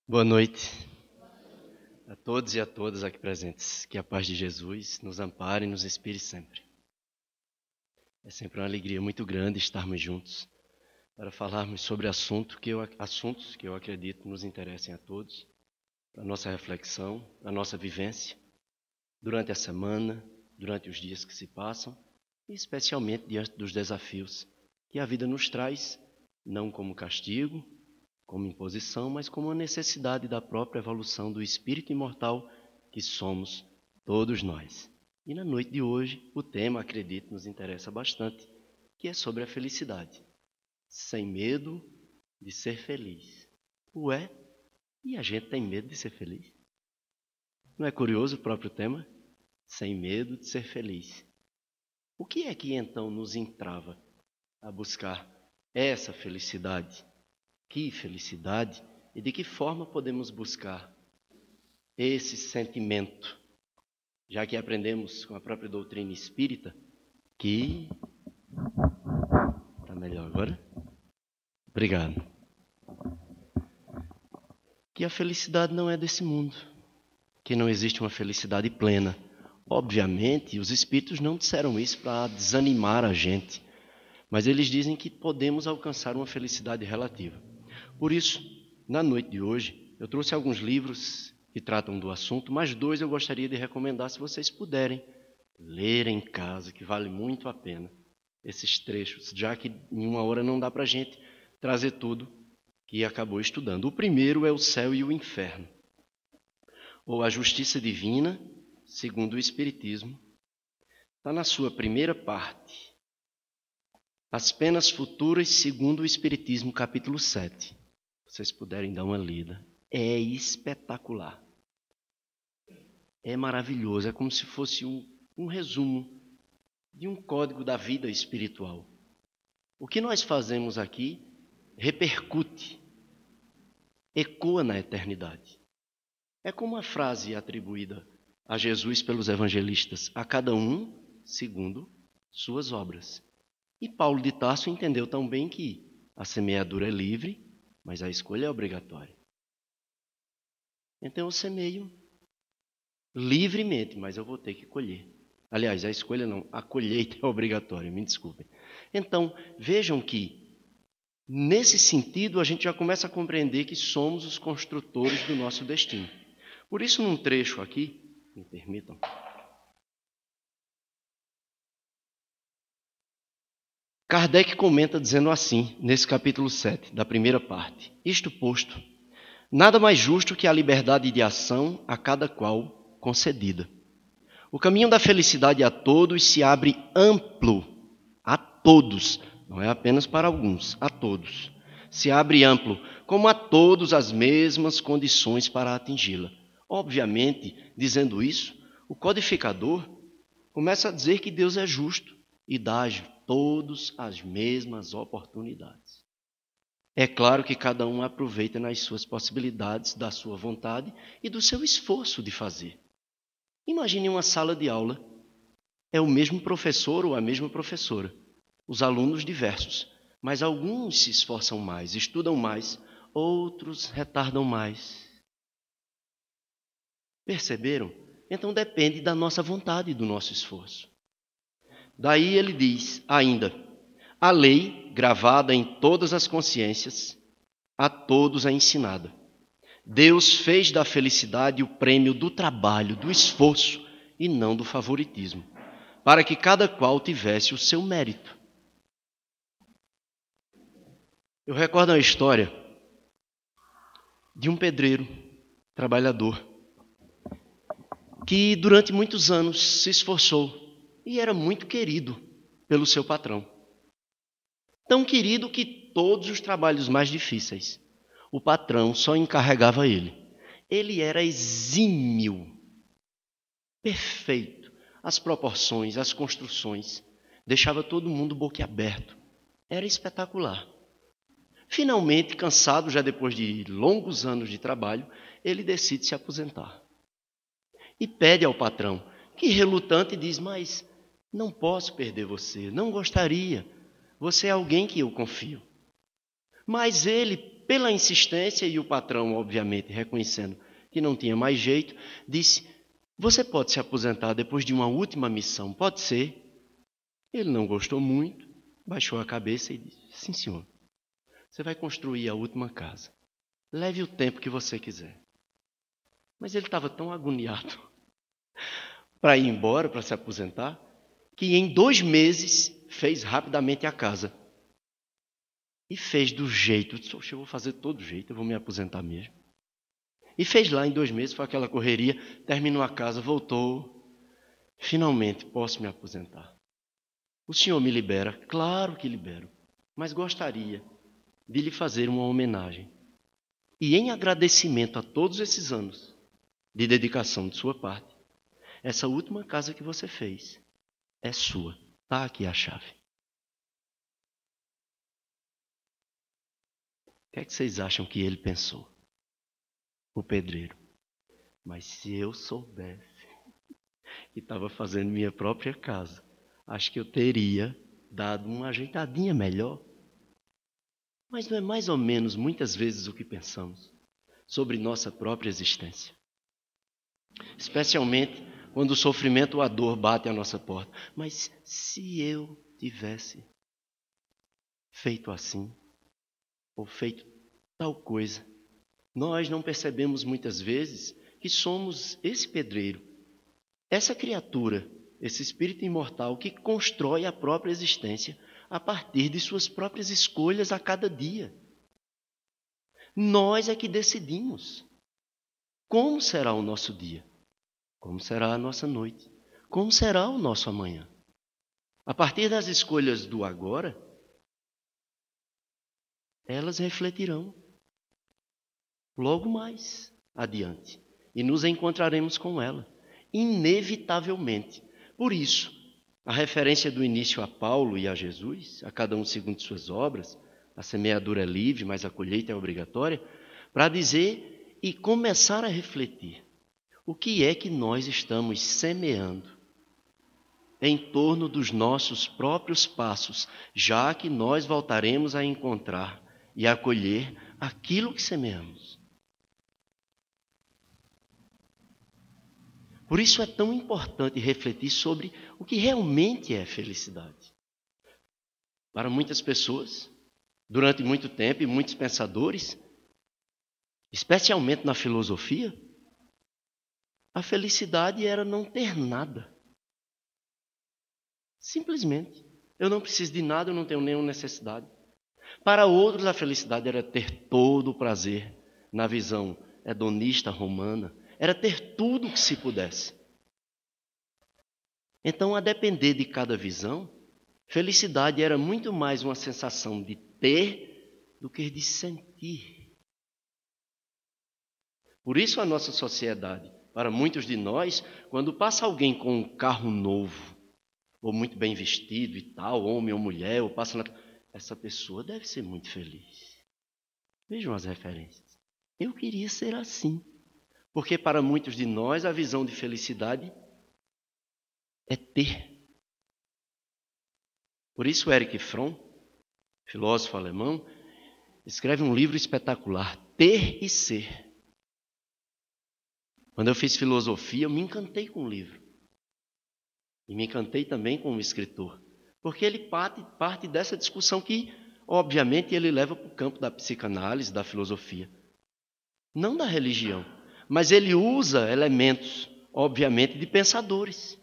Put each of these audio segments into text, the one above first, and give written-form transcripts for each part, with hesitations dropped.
Boa noite a todos e a todas aqui presentes. Que a paz de Jesus nos ampare e nos inspire sempre. É sempre uma alegria muito grande estarmos juntos para falarmos sobre assuntos que eu acredito nos interessem a todos, para a nossa reflexão, para a nossa vivência, durante a semana, durante os dias que se passam, e especialmente diante dos desafios que a vida nos traz, não como castigo, como imposição, mas como uma necessidade da própria evolução do espírito imortal que somos todos nós. E na noite de hoje, o tema, acredito, nos interessa bastante, que é sobre a felicidade. Sem medo de ser feliz. Ué, e a gente tem medo de ser feliz? Não é curioso o próprio tema? Sem medo de ser feliz. O que é que então nos entrava a buscar essa felicidade? Que felicidade e de que forma podemos buscar esse sentimento, já que aprendemos com a própria doutrina espírita que... Está melhor agora? Obrigado. Que a felicidade não é desse mundo, que não existe uma felicidade plena. Obviamente, os espíritos não disseram isso para desanimar a gente, mas eles dizem que podemos alcançar uma felicidade relativa. Por isso, na noite de hoje, eu trouxe alguns livros que tratam do assunto, mas 2 eu gostaria de recomendar, se vocês puderem ler em casa, que vale muito a pena esses trechos, já que em uma hora não dá para a gente trazer tudo que acabou estudando. O primeiro é O Céu e o Inferno, ou A Justiça Divina, segundo o Espiritismo. Está na sua primeira parte. As Penas Futuras, segundo o Espiritismo, capítulo 7. Se vocês puderem dar uma lida, é espetacular. É maravilhoso, é como se fosse um resumo de um código da vida espiritual. O que nós fazemos aqui repercute, ecoa na eternidade. É como a frase atribuída a Jesus pelos evangelistas: a cada um segundo suas obras. E Paulo de Tarso entendeu tão bem que a semeadura é livre, mas a escolha é obrigatória. Então eu semeio livremente, mas eu vou ter que colher. Aliás, a escolha não, a colheita é obrigatória, me desculpem. Então, vejam que, nesse sentido, a gente já começa a compreender que somos os construtores do nosso destino. Por isso, num trecho aqui, me permitam, Kardec comenta dizendo assim, nesse capítulo 7, da primeira parte: isto posto, nada mais justo que a liberdade de ação a cada qual concedida. O caminho da felicidade a todos se abre amplo, a todos, não é apenas para alguns, a todos. Se abre amplo, como a todos as mesmas condições para atingi-la. Obviamente, dizendo isso, o codificador começa a dizer que Deus é justo e dá a todos as mesmas oportunidades. É claro que cada um aproveita nas suas possibilidades, da sua vontade e do seu esforço de fazer. Imagine uma sala de aula. É o mesmo professor ou a mesma professora. Os alunos diversos. Mas alguns se esforçam mais, estudam mais, outros retardam mais. Perceberam? Então depende da nossa vontade e do nosso esforço. Daí ele diz ainda: a lei, gravada em todas as consciências, a todos é ensinada. Deus fez da felicidade o prêmio do trabalho, do esforço e não do favoritismo, para que cada qual tivesse o seu mérito. Eu recordo a história de um pedreiro, trabalhador, que durante muitos anos se esforçou e era muito querido pelo seu patrão. Tão querido que todos os trabalhos mais difíceis, o patrão só encarregava ele. Ele era exímio, perfeito. As proporções, as construções, deixava todo mundo boquiaberto. Era espetacular. Finalmente, cansado já depois de longos anos de trabalho, ele decide se aposentar. E pede ao patrão, que relutante diz: mas não posso perder você, não gostaria. Você é alguém que eu confio. Mas ele, pela insistência, e o patrão, obviamente, reconhecendo que não tinha mais jeito, disse: você pode se aposentar depois de uma última missão, pode ser? Ele não gostou muito, baixou a cabeça e disse: sim, senhor, você vai construir a última casa. Leve o tempo que você quiser. Mas ele estava tão agoniado para ir embora, para se aposentar, que em 2 meses fez rapidamente a casa. E fez do jeito, eu disse: eu vou fazer todo jeito, eu vou me aposentar mesmo. E fez lá em 2 meses, foi aquela correria, terminou a casa, voltou. Finalmente, posso me aposentar. O senhor me libera? Claro que libero, mas gostaria de lhe fazer uma homenagem. E em agradecimento a todos esses anos de dedicação de sua parte, essa última casa que você fez é sua. Está aqui a chave. O que é que vocês acham que ele pensou? O pedreiro: mas se eu soubesse que estava fazendo minha própria casa, acho que eu teria dado uma ajeitadinha melhor. Mas não é mais ou menos muitas vezes o que pensamos sobre nossa própria existência? Especialmente quando o sofrimento ou a dor bate à nossa porta. Mas se eu tivesse feito assim, ou feito tal coisa, nós não percebemos muitas vezes que somos esse pedreiro, essa criatura, esse espírito imortal que constrói a própria existência a partir de suas próprias escolhas a cada dia. Nós é que decidimos como será o nosso dia, como será a nossa noite, como será o nosso amanhã. A partir das escolhas do agora, elas refletirão logo mais adiante e nos encontraremos com ela, inevitavelmente. Por isso, a referência do início a Paulo e a Jesus, a cada um segundo suas obras, a semeadura é livre, mas a colheita é obrigatória, para dizer e começar a refletir o que é que nós estamos semeando em torno dos nossos próprios passos, já que nós voltaremos a encontrar e a colher aquilo que semeamos. Por isso é tão importante refletir sobre o que realmente é felicidade. Para muitas pessoas, durante muito tempo, e muitos pensadores, especialmente na filosofia, a felicidade era não ter nada. Simplesmente. Eu não preciso de nada, eu não tenho nenhuma necessidade. Para outros, a felicidade era ter todo o prazer, na visão hedonista romana, era ter tudo o que se pudesse. Então, a depender de cada visão, felicidade era muito mais uma sensação de ter do que de sentir. Por isso a nossa sociedade, para muitos de nós, quando passa alguém com um carro novo, ou muito bem vestido e tal, homem ou mulher, ou passa essa pessoa deve ser muito feliz. Vejam as referências. Eu queria ser assim. Porque para muitos de nós a visão de felicidade é ter. Por isso Erich Fromm, filósofo alemão, escreve um livro espetacular, Ter e Ser. Quando eu fiz filosofia, eu me encantei com o livro. E me encantei também com o escritor. Porque ele parte dessa discussão que, obviamente, ele leva para o campo da psicanálise, da filosofia. Não da religião. Mas ele usa elementos, obviamente, de pensadores.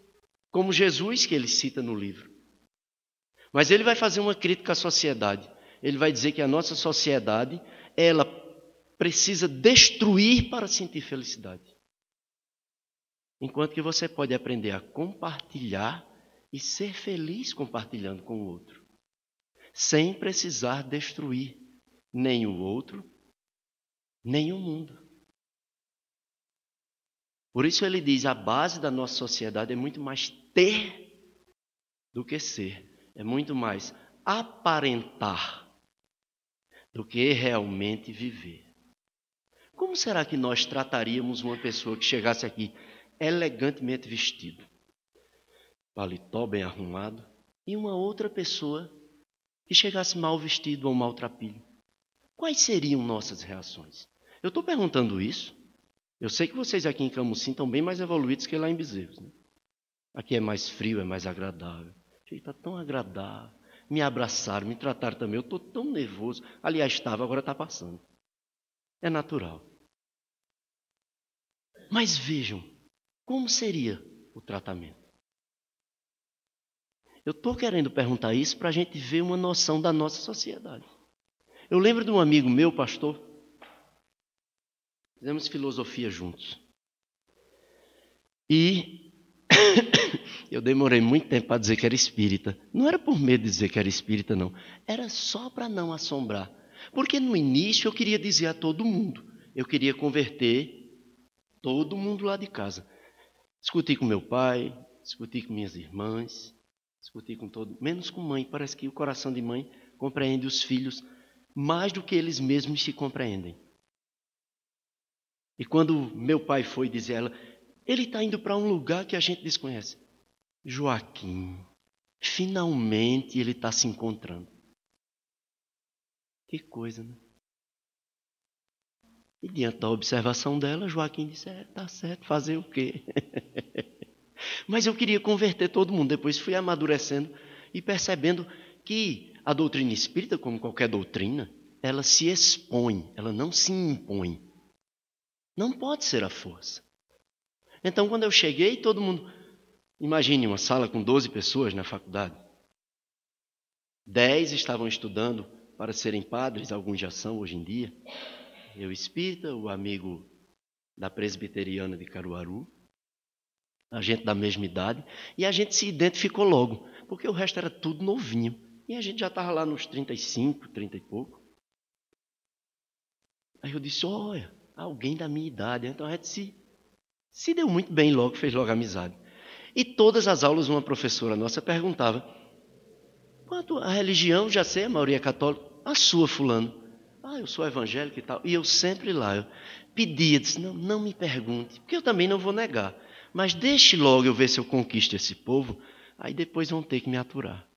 Como Jesus, que ele cita no livro. Mas ele vai fazer uma crítica à sociedade. Ele vai dizer que a nossa sociedade, ela precisa destruir para sentir felicidade. Enquanto que você pode aprender a compartilhar e ser feliz compartilhando com o outro, sem precisar destruir nem o outro, nem o mundo. Por isso ele diz, a base da nossa sociedade é muito mais ter do que ser. É muito mais aparentar do que realmente viver. Como será que nós trataríamos uma pessoa que chegasse aqui elegantemente vestido, paletó bem arrumado, e uma outra pessoa que chegasse mal vestido ou maltrapilho? quais seriam nossas reações? Eu estou perguntando isso. Eu sei que vocês aqui em Camusim estão bem mais evoluídos que lá em Bezerros, né? Aqui é mais frio, é mais agradável. Está tão agradável. Me abraçaram, me trataram também. Eu estou tão nervoso. Aliás, estava, agora está passando. É natural. Mas vejam, como seria o tratamento? Eu estou querendo perguntar isso para a gente ver uma noção da nossa sociedade. Eu lembro de um amigo meu, pastor. Fizemos filosofia juntos. E eu demorei muito tempo para dizer que era espírita. Não era por medo de dizer que era espírita, não. Era só para não assombrar. Porque no início eu queria dizer a todo mundo. Eu queria converter todo mundo lá de casa. Discuti com meu pai, discuti com minhas irmãs, discuti com todo, menos com mãe. Parece que o coração de mãe compreende os filhos mais do que eles mesmos se compreendem. E quando meu pai foi dizer a ela, ele está indo para um lugar que a gente desconhece. Joaquim, finalmente ele está se encontrando. Que coisa, né? E diante da observação dela, Joaquim disse, tá certo, fazer o quê? Mas eu queria converter todo mundo. Depois fui amadurecendo e percebendo que a doutrina espírita, como qualquer doutrina, ela se expõe, ela não se impõe. Não pode ser a força. Então, quando eu cheguei, todo mundo... Imagine uma sala com 12 pessoas na faculdade. 10 estavam estudando para serem padres, alguns já são hoje em dia. Eu espírita, o amigo da presbiteriana de Caruaru, a gente da mesma idade, e a gente se identificou logo, porque o resto era tudo novinho. E a gente já estava lá nos 35, 30 e pouco. Aí eu disse, olha, alguém da minha idade. Então a gente se deu muito bem logo, fez logo amizade. E todas as aulas uma professora nossa perguntava, quanto a religião, já sei, a maioria é católica, a sua fulano. Eu sou evangélico e tal. E eu sempre lá, eu pedia, disse, não me pergunte, porque eu também não vou negar. Mas deixe logo eu ver se eu conquisto esse povo, aí depois vão ter que me aturar.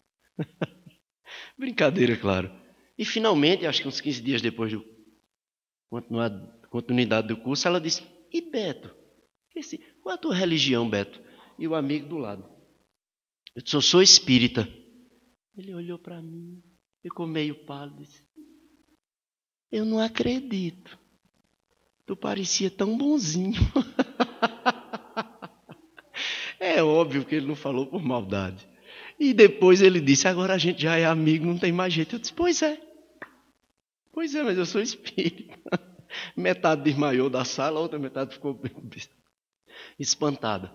Brincadeira, claro. E finalmente, acho que uns 15 dias depois da continuidade do curso, ela disse, e Beto? Qual é a tua religião, Beto? E o amigo do lado. Eu disse, eu sou espírita. Ele olhou para mim, ficou meio pálido, disse, eu não acredito. Tu parecia tão bonzinho. É óbvio que ele não falou por maldade. E depois ele disse, agora a gente já é amigo, não tem mais jeito. Eu disse, pois é. Pois é, mas eu sou espírita. Metade desmaiou da sala, a outra metade ficou espantada.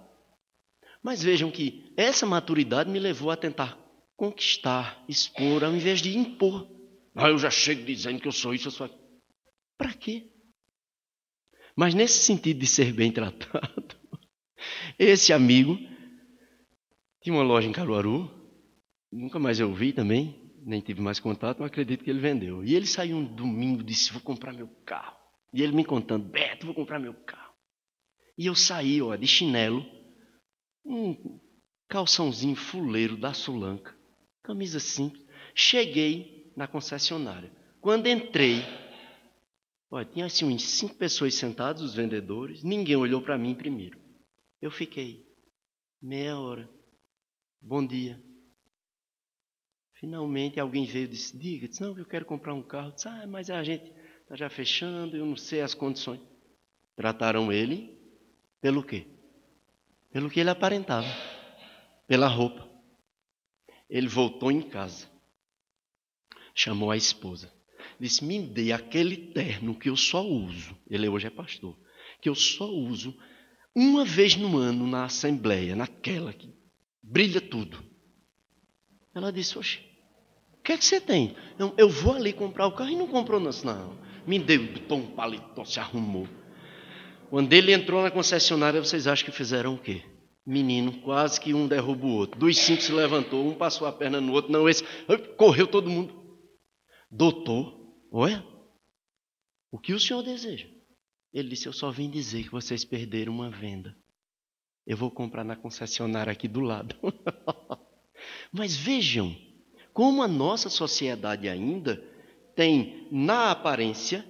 Mas vejam que essa maturidade me levou a tentar conquistar, expor, ao invés de impor. Eu já chego dizendo que eu sou isso, eu sou aquilo. Para quê? Mas nesse sentido de ser bem tratado, esse amigo tinha uma loja em Caruaru, nunca mais eu vi também, nem tive mais contato, mas acredito que ele vendeu. E ele saiu um domingo e disse, vou comprar meu carro. E ele me contando, Beto, vou comprar meu carro. E eu saí, de chinelo, um calçãozinho fuleiro da Sulanca, camisa simples. Cheguei na concessionária. Quando entrei, tinha assim uns 5 pessoas sentadas, os vendedores, ninguém olhou para mim primeiro. Eu fiquei meia hora. Bom dia. Finalmente alguém veio e disse, diga, disse, não, eu quero comprar um carro. Disse, mas a gente está já fechando, eu não sei as condições. Trataram ele pelo quê? Pelo que ele aparentava, pela roupa. Ele voltou em casa, chamou a esposa, disse, me dê aquele terno que eu só uso, ele hoje é pastor, que eu só uso uma vez no ano na assembleia, naquela que brilha tudo. Ela disse, oxe, o que é que você tem? Eu vou ali comprar o carro e não comprou não. Me deu, botou um paletó, se arrumou. Quando ele entrou na concessionária, vocês acham que fizeram o quê? Menino, quase que um derruba o outro. Dos 5 se levantou, um passou a perna no outro, não, esse, correu todo mundo. Doutor, olha, o que o senhor deseja? Ele disse, eu só vim dizer que vocês perderam uma venda. Eu vou comprar na concessionária aqui do lado. Mas vejam, como a nossa sociedade ainda tem, na aparência,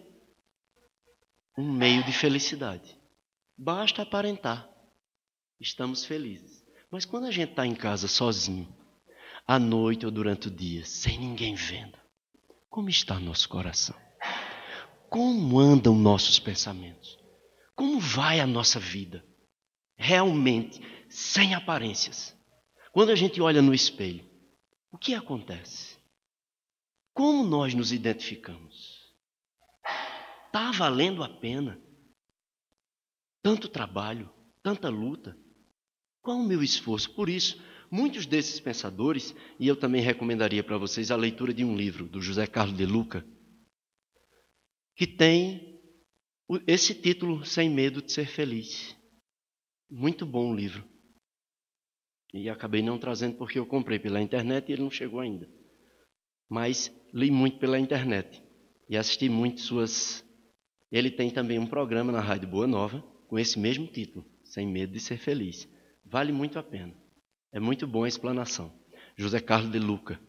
um meio de felicidade. Basta aparentar. Estamos felizes. Mas quando a gente está em casa sozinho, à noite ou durante o dia, sem ninguém vendo, como está nosso coração? Como andam nossos pensamentos? Como vai a nossa vida? Realmente, sem aparências. Quando a gente olha no espelho, o que acontece? Como nós nos identificamos? Está valendo a pena? Tanto trabalho, tanta luta. Qual o meu esforço? Por isso, muitos desses pensadores, e eu também recomendaria para vocês a leitura de um livro do José Carlos de Luca, que tem esse título, Sem Medo de Ser Feliz. Muito bom o livro. E acabei não trazendo porque eu comprei pela internet e ele não chegou ainda. Mas li muito pela internet e assisti muito suas... Ele tem também um programa na Rádio Boa Nova com esse mesmo título, Sem Medo de Ser Feliz. Vale muito a pena. É muito boa a explanação. José Carlos de Luca.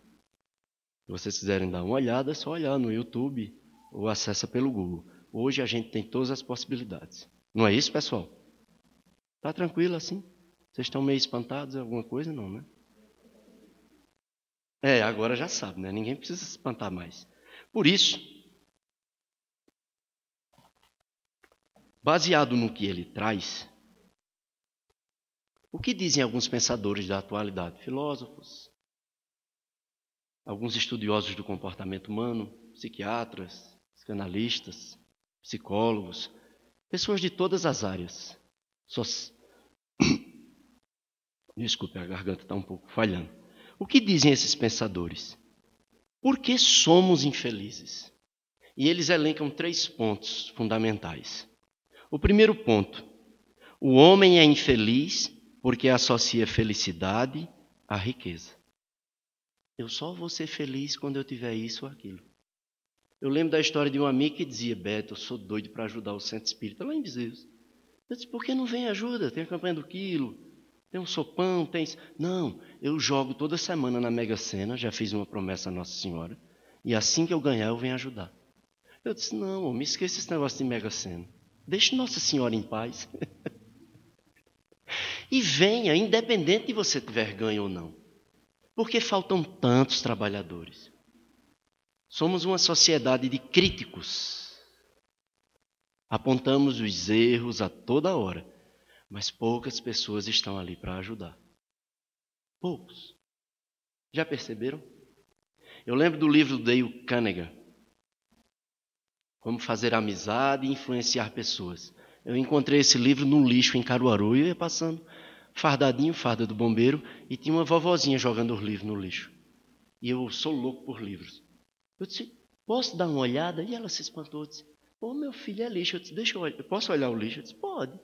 Se vocês quiserem dar uma olhada, é só olhar no YouTube ou acessa pelo Google. Hoje a gente tem todas as possibilidades. Não é isso, pessoal? Tá tranquilo assim? Vocês estão meio espantados em alguma coisa? Não, né? Agora já sabe, né? Ninguém precisa se espantar mais. Por isso, baseado no que ele traz, o que dizem alguns pensadores da atualidade? Filósofos, alguns estudiosos do comportamento humano, psiquiatras, psicanalistas, psicólogos, pessoas de todas as áreas. Desculpe, a garganta está um pouco falhando. O que dizem esses pensadores? Por que somos infelizes? E eles elencam 3 pontos fundamentais. O primeiro ponto: o homem é infeliz porque associa felicidade à riqueza. Eu só vou ser feliz quando eu tiver isso ou aquilo. Eu lembro da história de um amigo que dizia: Beto, eu sou doido para ajudar o centro espírita lá em Bezerros. Eu disse: por que não vem ajuda? Tem a campanha do quilo, tem um sopão, tem... Não, eu jogo toda semana na Mega Sena, já fiz uma promessa à Nossa Senhora, e assim que eu ganhar eu venho ajudar. Eu disse: não, me esqueça esse negócio de Mega Sena. Deixe Nossa Senhora em paz. E venha, independente de você tiver ganho ou não. Porque faltam tantos trabalhadores. Somos uma sociedade de críticos. Apontamos os erros a toda hora. Mas poucas pessoas estão ali para ajudar. Poucos. Já perceberam? Eu lembro do livro do Dale Carnegie. Como fazer amizade e influenciar pessoas. Eu encontrei esse livro no lixo em Caruaru e eu ia passando fardadinho, farda do bombeiro, e tinha uma vovozinha jogando os livros no lixo. E eu sou louco por livros. Eu disse: posso dar uma olhada? E ela se espantou, disse: ô, meu filho, é lixo. Eu disse: deixa eu olhar. Eu posso olhar o lixo? Eu disse: pode.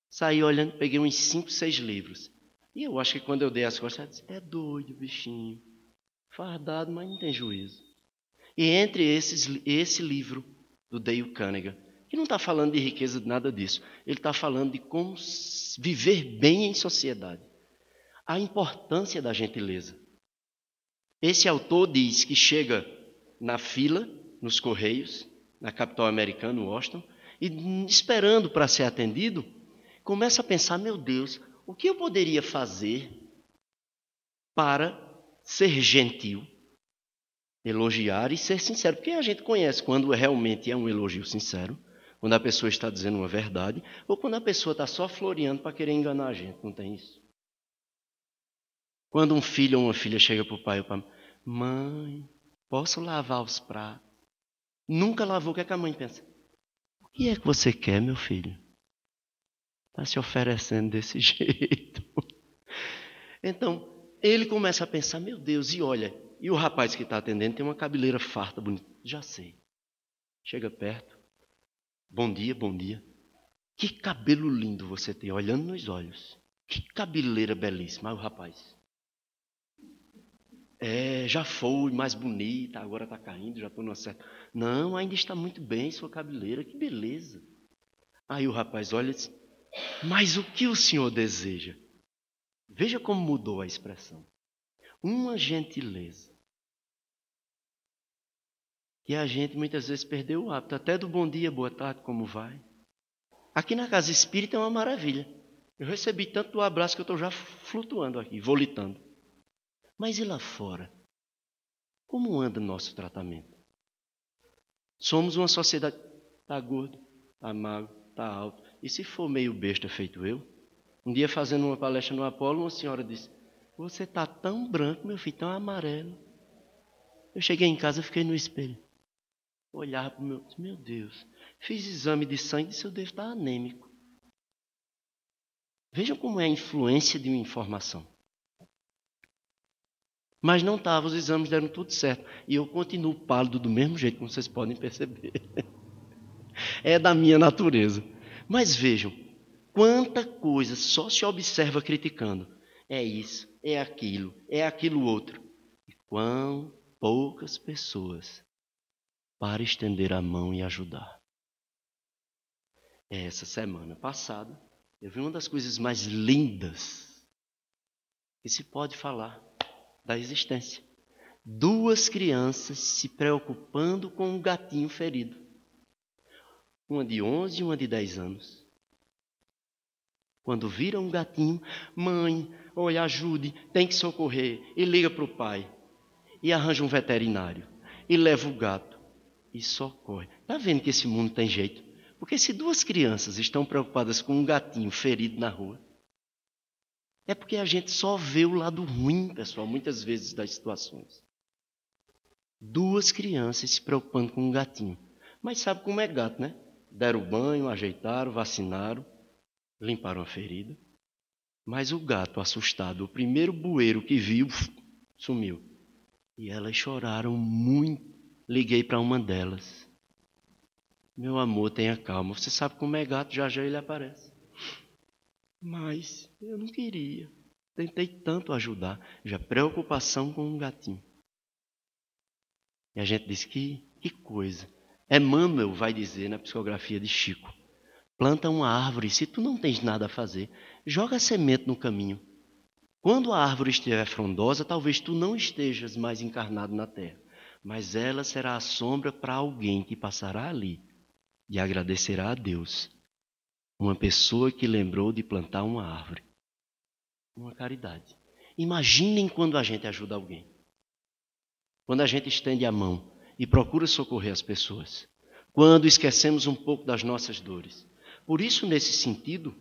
Saí olhando, peguei uns 5, 6 livros. E eu acho que quando eu dei as costas, ela disse: é doido, bichinho. Fardado, mas não tem juízo. E entre esse livro do Dale Carnegie, que não está falando de riqueza de nada disso, ele está falando de como viver bem em sociedade. A importância da gentileza. Esse autor diz que chega na fila, nos Correios, na capital americana, Washington, e esperando para ser atendido, começa a pensar: meu Deus, o que eu poderia fazer para ser gentil, elogiar e ser sincero? Porque a gente conhece quando realmente é um elogio sincero, quando a pessoa está dizendo uma verdade, ou quando a pessoa está só floreando para querer enganar a gente. Não tem isso? Quando um filho ou uma filha chega para o pai ou para a mãe: mãe, posso lavar os pratos? Nunca lavou, o que é que a mãe pensa? O que é que você quer, meu filho? Está se oferecendo desse jeito. Então, ele começa a pensar: meu Deus, e olha, e o rapaz que está atendendo tem uma cabeleira farta, bonita. Já sei. Chega perto. Bom dia, bom dia. Que cabelo lindo você tem, olhando nos olhos. Que cabeleira belíssima. Aí o rapaz: já foi mais bonita, agora está caindo, já estou no certo. Não, ainda está muito bem sua cabeleira, que beleza. Aí o rapaz olha e diz: mas o que o senhor deseja? Veja como mudou a expressão. Uma gentileza. E a gente muitas vezes perdeu o hábito, até do bom dia, boa tarde, como vai? Aqui na casa espírita é uma maravilha. Eu recebi tanto do abraço que eu estou já flutuando aqui, volitando. Mas e lá fora? Como anda o nosso tratamento? Somos uma sociedade... Está gordo, está magro, está alto. E se for meio besta feito eu? Um dia fazendo uma palestra no Apolo, uma senhora disse: você está tão branco, meu filho, tão amarelo. Eu cheguei em casa e fiquei no espelho. Olhava para o meu Deus. Fiz exame de sangue e disse: eu devo estar anêmico. Vejam como é a influência de uma informação. Mas não estava, os exames deram tudo certo. E eu continuo pálido do mesmo jeito, como vocês podem perceber. É da minha natureza. Mas vejam, quanta coisa só se observa criticando. É isso, é aquilo outro. E quão poucas pessoas para estender a mão e ajudar. Essa semana passada, eu vi uma das coisas mais lindas que se pode falar da existência. 2 crianças se preocupando com um gatinho ferido. Uma de 11 e uma de 10 anos. Quando viram um gatinho, mãe, olha, ajude, tem que socorrer. E liga para o pai. E arranja um veterinário. E leva o gato. E socorre. Está vendo que esse mundo tem jeito? Porque se 2 crianças estão preocupadas com um gatinho ferido na rua, é porque a gente só vê o lado ruim, pessoal, muitas vezes das situações. 2 crianças se preocupando com um gatinho. Mas sabe como é gato, né? Deram banho, ajeitaram, vacinaram, limparam a ferida. Mas o gato, assustado, o primeiro bueiro que viu, sumiu. E elas choraram muito. Liguei para uma delas. Meu amor, tenha calma. Você sabe como é gato, já já ele aparece. Mas eu não queria. Tentei tanto ajudar. Já preocupação com um gatinho. E a gente diz que coisa. Emmanuel vai dizer na psicografia de Chico: planta uma árvore, se tu não tens nada a fazer, joga a semente no caminho. Quando a árvore estiver frondosa, talvez tu não estejas mais encarnado na terra, mas ela será a sombra para alguém que passará ali e agradecerá a Deus. Uma pessoa que lembrou de plantar uma árvore. Uma caridade. Imaginem quando a gente ajuda alguém. Quando a gente estende a mão e procura socorrer as pessoas. Quando esquecemos um pouco das nossas dores. Por isso, nesse sentido,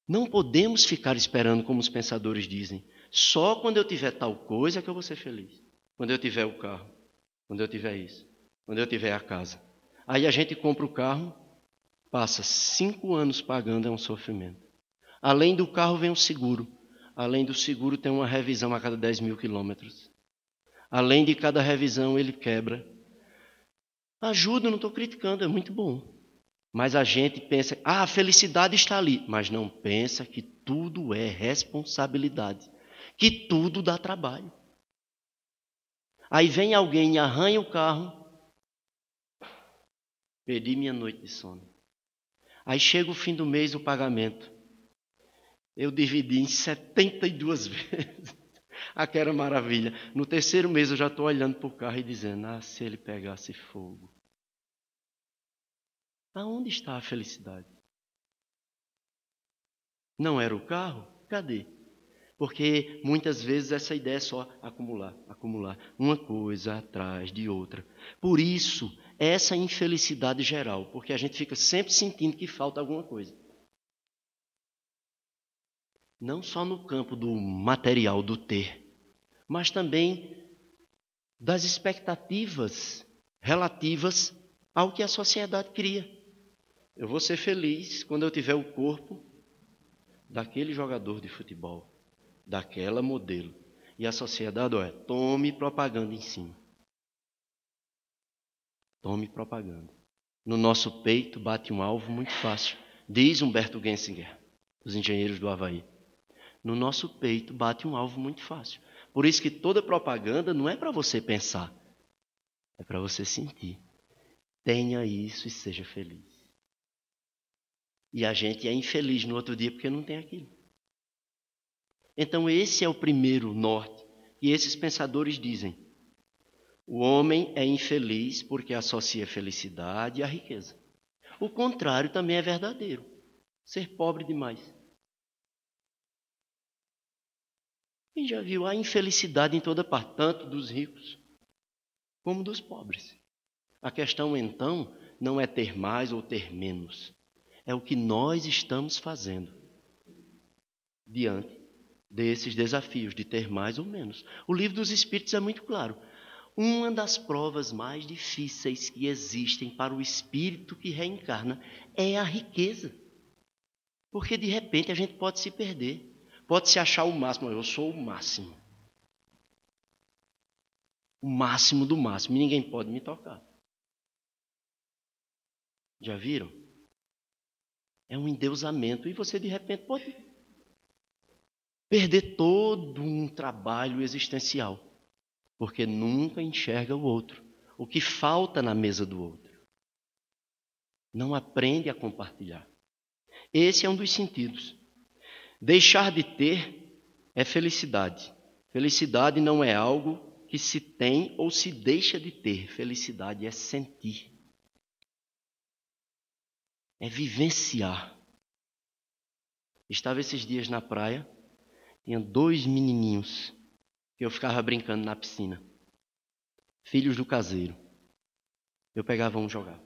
não podemos ficar esperando, como os pensadores dizem, só quando eu tiver tal coisa que eu vou ser feliz. Quando eu tiver o carro, quando eu tiver isso, quando eu tiver a casa. Aí a gente compra o carro, passa 5 anos pagando, é um sofrimento. Além do carro vem o seguro. Além do seguro tem uma revisão a cada 10 mil quilômetros. Além de cada revisão ele quebra. Ajuda, não estou criticando, é muito bom. Mas a gente pensa, a felicidade está ali. Mas não pensa que tudo é responsabilidade. Que tudo dá trabalho. Aí vem alguém e arranha o carro. Perdi minha noite de sono. Aí chega o fim do mês, o pagamento. Eu dividi em 72 vezes. Aquela maravilha. No 3º mês eu já estou olhando para o carro e dizendo, se ele pegasse fogo. Aonde está a felicidade? Não era o carro? Cadê? Porque muitas vezes essa ideia é só acumular, uma coisa atrás de outra. Por isso, essa infelicidade geral, porque a gente fica sempre sentindo que falta alguma coisa. Não só no campo do material, do ter, mas também das expectativas relativas ao que a sociedade cria. Eu vou ser feliz quando eu tiver o corpo daquele jogador de futebol, daquela modelo. E a sociedade, tome propaganda em cima. Tome propaganda. No nosso peito bate um alvo muito fácil. Diz Humberto Gensinger, dos engenheiros do Havaí. No nosso peito bate um alvo muito fácil. Por isso que toda propaganda não é para você pensar, é para você sentir. Tenha isso e seja feliz. E a gente é infeliz no outro dia porque não tem aquilo. Então esse é o primeiro norte. E esses pensadores dizem, O homem é infeliz porque associa felicidade à riqueza. O contrário também é verdadeiro. Ser pobre demais. Quem já viu a infelicidade em toda parte, tanto dos ricos como dos pobres. A questão, então, não é ter mais ou ter menos. É o que nós estamos fazendo diante desses desafios de ter mais ou menos. O livro dos Espíritos é muito claro. Uma das provas mais difíceis que existem para o espírito que reencarna é a riqueza. Porque, de repente, a gente pode se perder. Pode se achar o máximo. Eu sou o máximo. O máximo do máximo. E ninguém pode me tocar. Já viram? É um endeusamento. E você, de repente, pode perder todo um trabalho existencial. Porque nunca enxerga o outro. O que falta na mesa do outro. Não aprende a compartilhar. Esse é um dos sentidos. Deixar de ter é felicidade. Felicidade não é algo que se tem ou se deixa de ter. Felicidade é sentir. É vivenciar. Estava esses dias na praia, tinha 2 menininhos que eu ficava brincando na piscina. Filhos do caseiro. Eu pegava um e jogava.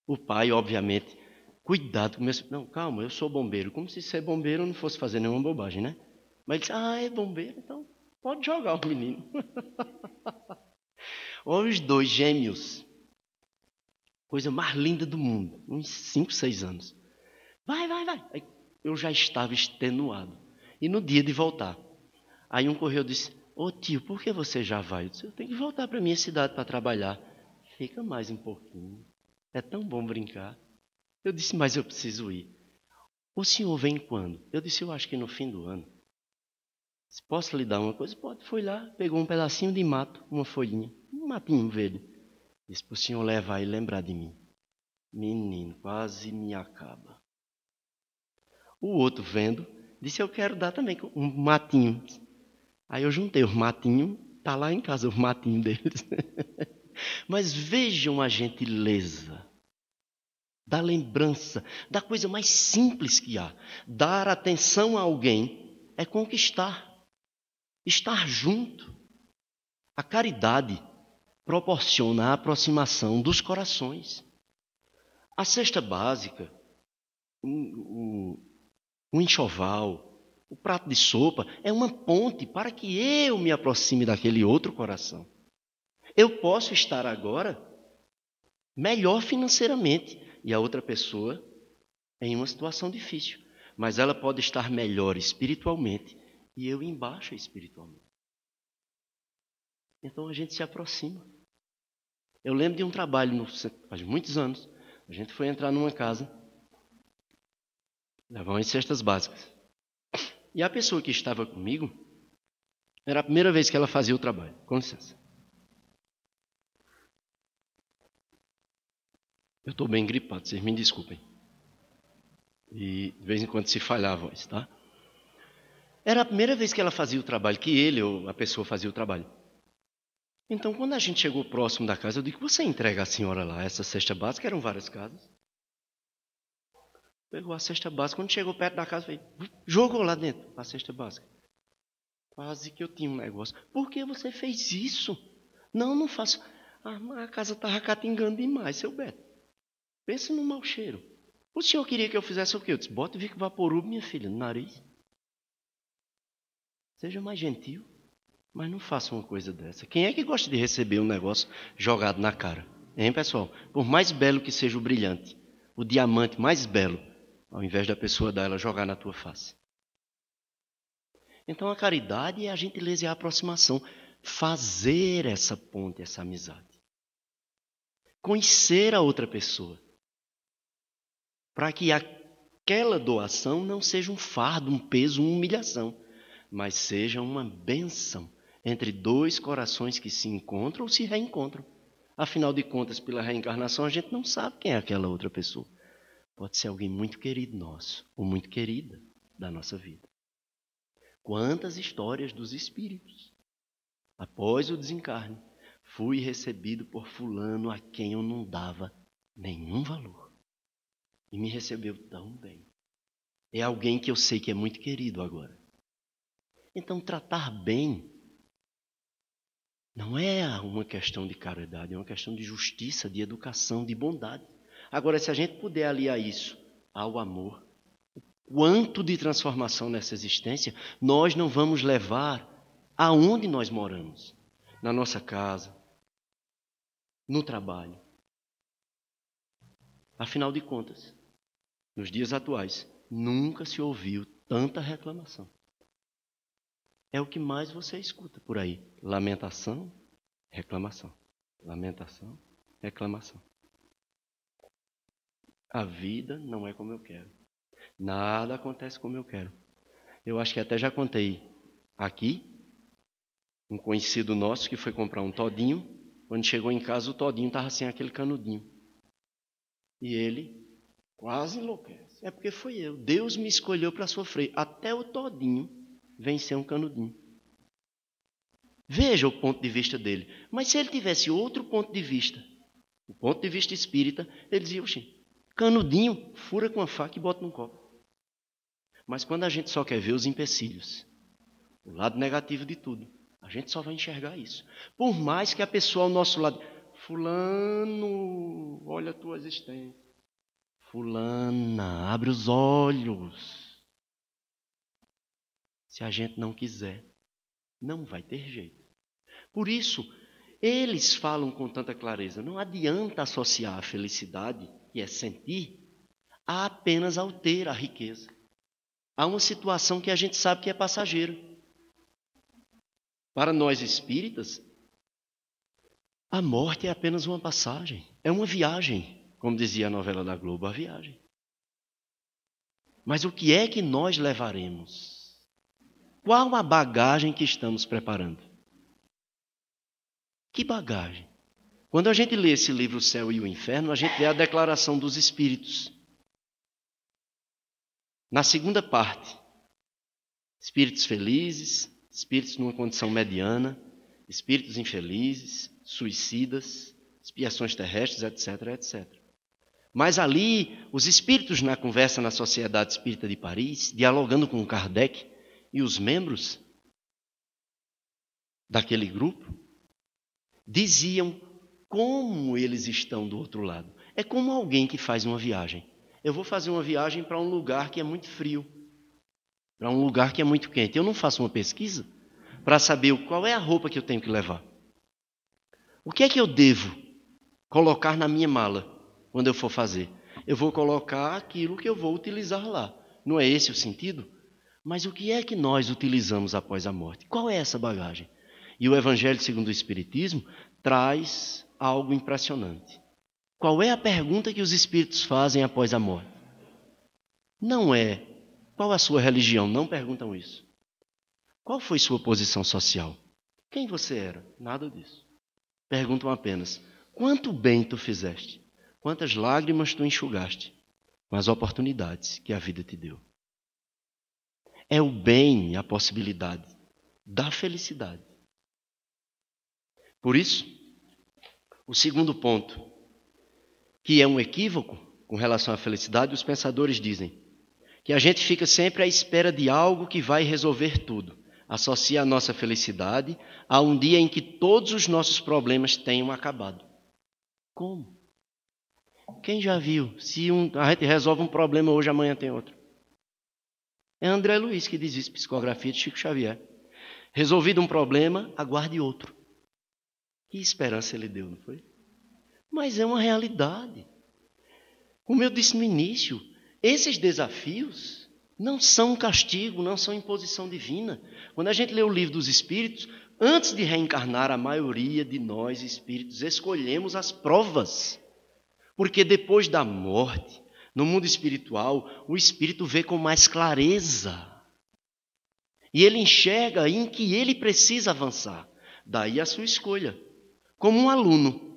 O pai, obviamente, cuidado com meus... Não, calma, eu sou bombeiro. Como se ser bombeiro não fosse fazer nenhuma bobagem, né? Mas ele disse, é bombeiro, então pode jogar o menino. Olha os 2 gêmeos. Coisa mais linda do mundo. Uns 5, 6 anos. Vai. Aí eu já estava extenuado. E no dia de voltar, aí um correu e disse, tio, por que você já vai? Eu disse, eu tenho que voltar para a minha cidade para trabalhar. Fica mais um pouquinho. É tão bom brincar. Eu disse, mas eu preciso ir. O senhor vem quando? Eu disse, eu acho que no fim do ano. Se posso lhe dar uma coisa? Pode. Foi lá, pegou um pedacinho de mato, uma folhinha, um matinho verde. Disse para o senhor levar e lembrar de mim. Menino, quase me acaba. O outro vendo, disse, eu quero dar também um matinho. Aí eu juntei os matinhos, está lá em casa o matinho deles. Mas vejam a gentileza da lembrança, da coisa mais simples que há. Dar atenção a alguém é conquistar, estar junto. A caridade proporciona a aproximação dos corações. A cesta básica, o enxoval, o prato de sopa, é uma ponte para que eu me aproxime daquele outro coração. Eu posso estar agora melhor financeiramente e a outra pessoa em uma situação difícil, mas ela pode estar melhor espiritualmente e eu embaixo espiritualmente. Então a gente se aproxima. Eu lembro de um trabalho, faz muitos anos, a gente foi entrar numa casa, levar umas cestas básicas. E a pessoa que estava comigo, era a primeira vez que ela fazia o trabalho. Com licença. Eu estou bem gripado, vocês me desculpem. E de vez em quando se falhar a voz, tá? Era a primeira vez que ela fazia o trabalho, que ele ou a pessoa fazia o trabalho. Então, quando a gente chegou próximo da casa, eu disse, você entrega a senhora lá essa cesta básica? Eram várias casas. Pegou a cesta básica, quando chegou perto da casa, jogou lá dentro a cesta básica. Quase que eu tinha um negócio. Por que você fez isso? Não faço. A casa estava catingando demais, seu Beto. Pensa no mau cheiro. O senhor queria que eu fizesse o quê? Eu disse, bota Vic Vaporub, minha filha, no nariz. Seja mais gentil, mas não faça uma coisa dessa. Quem é que gosta de receber um negócio jogado na cara? Hein, pessoal? Por mais belo que seja o brilhante, o diamante mais belo, ao invés da pessoa dar ela jogar na tua face. Então a caridade é a gentileza e a aproximação. Fazer essa ponte, essa amizade. Conhecer a outra pessoa. Para que aquela doação não seja um fardo, um peso, uma humilhação, mas seja uma bênção entre 2 corações que se encontram ou se reencontram. Afinal de contas, pela reencarnação, a gente não sabe quem é aquela outra pessoa. Pode ser alguém muito querido nosso, ou muito querida da nossa vida. Quantas histórias dos espíritos. após o desencarne, fui recebido por fulano a quem eu não dava nenhum valor. E me recebeu tão bem. É alguém que eu sei que é muito querido agora. Então, tratar bem não é uma questão de caridade, é uma questão de justiça, de educação, de bondade. Agora, se a gente puder aliar isso ao amor, quanto de transformação nessa existência nós não vamos levar aonde nós moramos, na nossa casa, no trabalho. Afinal de contas, nos dias atuais, nunca se ouviu tanta reclamação. É o que mais você escuta por aí. Lamentação, reclamação. Lamentação, reclamação. A vida não é como eu quero. Nada acontece como eu quero. Eu acho que até já contei aqui, um conhecido nosso que foi comprar um todinho. Quando chegou em casa, o todinho estava sem aquele canudinho. E ele quase enlouquece. É porque foi eu. Deus me escolheu para sofrer. Até o todinho vem ser um canudinho. Veja o ponto de vista dele. Mas se ele tivesse outro ponto de vista, o ponto de vista espírita, ele dizia, oxê, canudinho, fura com a faca e bota num copo. Mas quando a gente só quer ver os empecilhos, o lado negativo de tudo, a gente só vai enxergar isso. Por mais que a pessoa ao nosso lado, fulano, olha a tua existência. Fulana, abre os olhos. Se a gente não quiser, não vai ter jeito. Por isso, eles falam com tanta clareza, não adianta associar a felicidade, que é sentir, a apenas ao ter a riqueza. Há uma situação que a gente sabe que é passageira. Para nós espíritas, a morte é apenas uma passagem, é uma viagem, como dizia a novela da Globo, a viagem. Mas o que é que nós levaremos? Qual a bagagem que estamos preparando? Que bagagem? Quando a gente lê esse livro O Céu e o Inferno, a gente vê a declaração dos espíritos. Na segunda parte, espíritos felizes, espíritos numa condição mediana, espíritos infelizes, suicidas, expiações terrestres, etc, etc. Mas ali, os espíritos na conversa na Sociedade Espírita de Paris, dialogando com Kardec e os membros daquele grupo, diziam como eles estão do outro lado. É como alguém que faz uma viagem. Eu vou fazer uma viagem para um lugar que é muito frio, para um lugar que é muito quente. Eu não faço uma pesquisa para saber qual é a roupa que eu tenho que levar. O que é que eu devo colocar na minha mala quando eu for fazer? Eu vou colocar aquilo que eu vou utilizar lá. Não é esse o sentido? Mas o que é que nós utilizamos após a morte? Qual é essa bagagem? E o Evangelho segundo o Espiritismo traz algo impressionante. Qual é a pergunta que os espíritos fazem após a morte? Não é qual a sua religião, não perguntam isso. Qual foi sua posição social? Quem você era? Nada disso. Perguntam apenas, quanto bem tu fizeste? Quantas lágrimas tu enxugaste com as oportunidades que a vida te deu? É o bem, a possibilidade da felicidade. Por isso, o segundo ponto, que é um equívoco com relação à felicidade, os pensadores dizem que a gente fica sempre à espera de algo que vai resolver tudo. Associa a nossa felicidade a um dia em que todos os nossos problemas tenham acabado. Como? Quem já viu? Se a gente resolve um problema hoje, amanhã tem outro. É André Luiz que diz isso, psicografia de Chico Xavier. Resolvido um problema, aguarde outro. Que esperança ele deu, não foi? Mas é uma realidade. Como eu disse no início, esses desafios não são um castigo, não são imposição divina. Quando a gente lê o livro dos Espíritos, antes de reencarnar, a maioria de nós espíritos escolhemos as provas. Porque depois da morte, no mundo espiritual, o espírito vê com mais clareza. E ele enxerga em que ele precisa avançar. Daí a sua escolha. Como um aluno,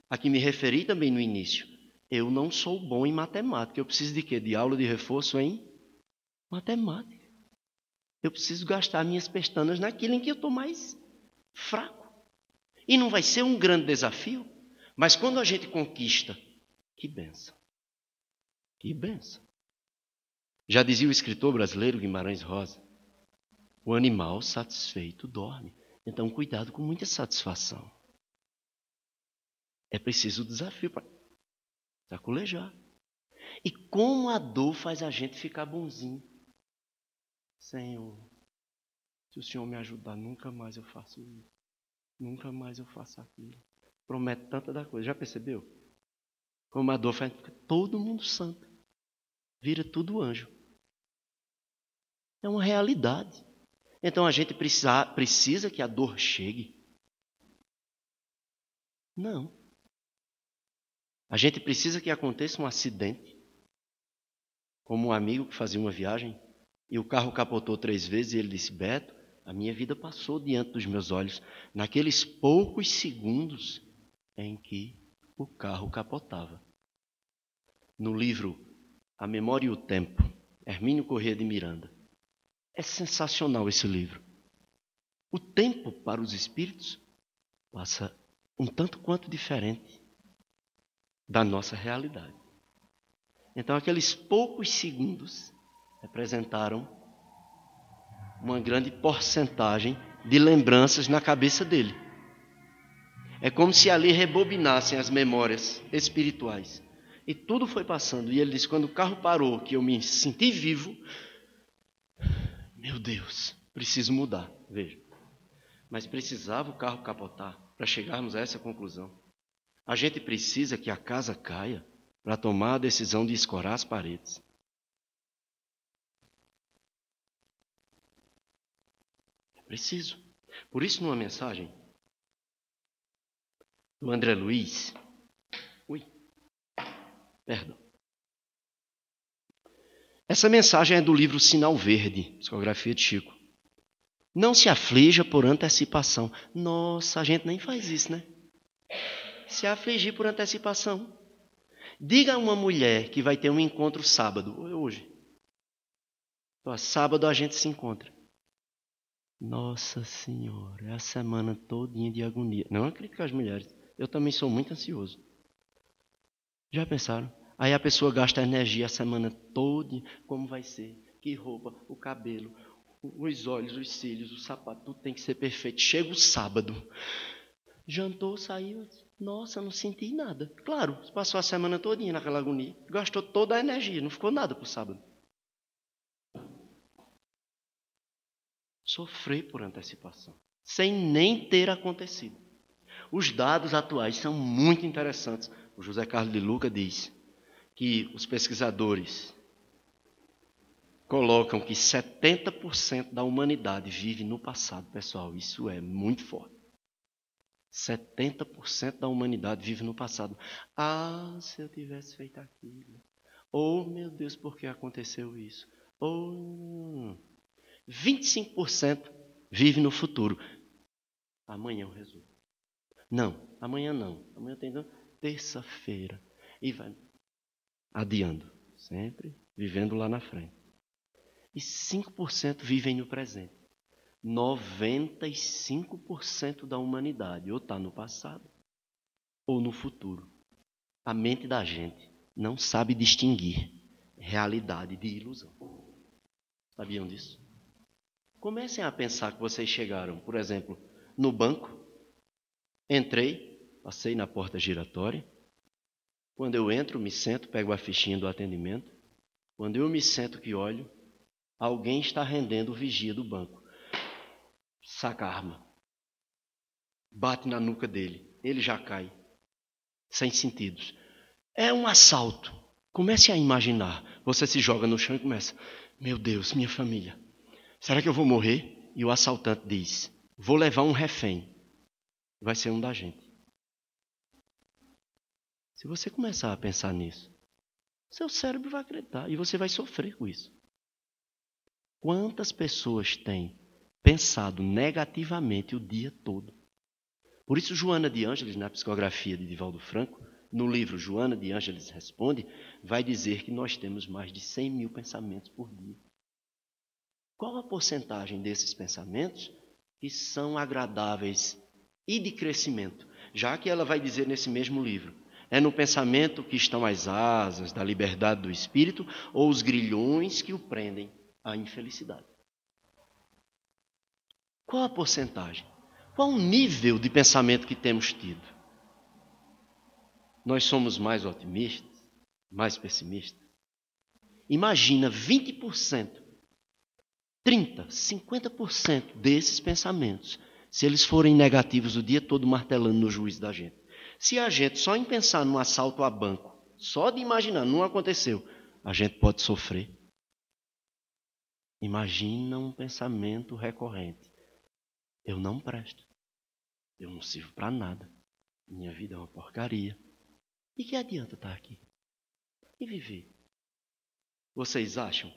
a que me referi também no início. Eu não sou bom em matemática. Eu preciso de quê? De aula de reforço em matemática. Eu preciso gastar minhas pestanas naquilo em que eu estou mais fraco. E não vai ser um grande desafio, mas quando a gente conquista, que bênção. Que bênção. Já dizia o escritor brasileiro Guimarães Rosa, o animal satisfeito dorme. Então, cuidado com muita satisfação. É preciso o desafio para sacolejar. E como a dor faz a gente ficar bonzinho. Senhor, se o Senhor me ajudar, nunca mais eu faço isso. Nunca mais eu faço aquilo. Promete tanta da coisa. Já percebeu? Como a dor faz todo mundo santo. Vira tudo anjo. É uma realidade. Então a gente precisa que a dor chegue? Não. A gente precisa que aconteça um acidente. Como um amigo que fazia uma viagem e o carro capotou 3 vezes e ele disse, Beto, a minha vida passou diante dos meus olhos naqueles poucos segundos em que o carro capotava. No livro A Memória e o Tempo, Hermínio Corrêa de Miranda. É sensacional esse livro. O tempo para os espíritos passa um tanto quanto diferente da nossa realidade. Então, aqueles poucos segundos representaram uma grande porcentagem de lembranças na cabeça dele. É como se ali rebobinassem as memórias espirituais. E tudo foi passando. E ele disse, quando o carro parou, que eu me senti vivo, meu Deus, preciso mudar. Veja. Mas precisava o carro capotar para chegarmos a essa conclusão. A gente precisa que a casa caia para tomar a decisão de escorar as paredes. É preciso. Por isso, numa mensagem do André Luiz, essa mensagem é do livro Sinal Verde, psicografia de Chico. Não se aflija por antecipação. Nossa, a gente nem faz isso, né? Se afligir por antecipação. Diga a uma mulher que vai ter um encontro sábado, hoje. Sábado a gente se encontra. Nossa Senhora, é a semana todinha de agonia. Não é crítica às mulheres. Eu também sou muito ansioso. Já pensaram? Aí a pessoa gasta energia a semana toda. Como vai ser? Que roupa, o cabelo, os olhos, os cílios, o sapato, tudo tem que ser perfeito. Chega o sábado. Jantou, saiu. Nossa, não senti nada. Claro, passou a semana todinha naquela agonia. Gastou toda a energia, não ficou nada para o sábado. Sofrer por antecipação, sem nem ter acontecido. Os dados atuais são muito interessantes. O José Carlos de Luca diz que os pesquisadores colocam que 70% da humanidade vive no passado. Pessoal, isso é muito forte. 70% da humanidade vive no passado. Ah, se eu tivesse feito aquilo. Oh, meu Deus, por que aconteceu isso? Oh, 25% vive no futuro. Amanhã eu resolvo. Não, amanhã não. Amanhã tem terça-feira. E vai adiando. Sempre vivendo lá na frente. E 5% vivem no presente. 95% da humanidade ou está no passado ou no futuro. A mente da gente não sabe distinguir realidade de ilusão. Sabiam disso? Comecem a pensar que vocês chegaram, por exemplo, no banco. Entrei, passei na porta giratória. Quando eu entro, me sento, pego a fichinha do atendimento. Quando eu me sento que olho, alguém está rendendo o vigia do banco. Saca a arma. Bate na nuca dele. Ele já cai. Sem sentidos. É um assalto. Comece a imaginar. Você se joga no chão e começa. Meu Deus, minha família. Será que eu vou morrer? E o assaltante diz. Vou levar um refém. Vai ser um da gente. Se você começar a pensar nisso, seu cérebro vai acreditar. E você vai sofrer com isso. Quantas pessoas têm pensado negativamente o dia todo? Por isso, Joana de Ângeles, na psicografia de Divaldo Franco, no livro Joana de Ângeles Responde, vai dizer que nós temos mais de 100 mil pensamentos por dia. Qual a porcentagem desses pensamentos que são agradáveis e de crescimento, já que ela vai dizer nesse mesmo livro, é no pensamento que estão as asas da liberdade do espírito ou os grilhões que o prendem à infelicidade. Qual a porcentagem? Qual o nível de pensamento que temos tido? Nós somos mais otimistas, mais pessimistas? Imagina 20%, 30%, 50% desses pensamentos, se eles forem negativos o dia todo martelando no juízo da gente. Se a gente, só em pensar num assalto a banco, só de imaginar, não aconteceu, a gente pode sofrer. Imagina um pensamento recorrente. Eu não presto. Eu não sirvo para nada. Minha vida é uma porcaria. E que adianta estar aqui? E viver? Vocês acham?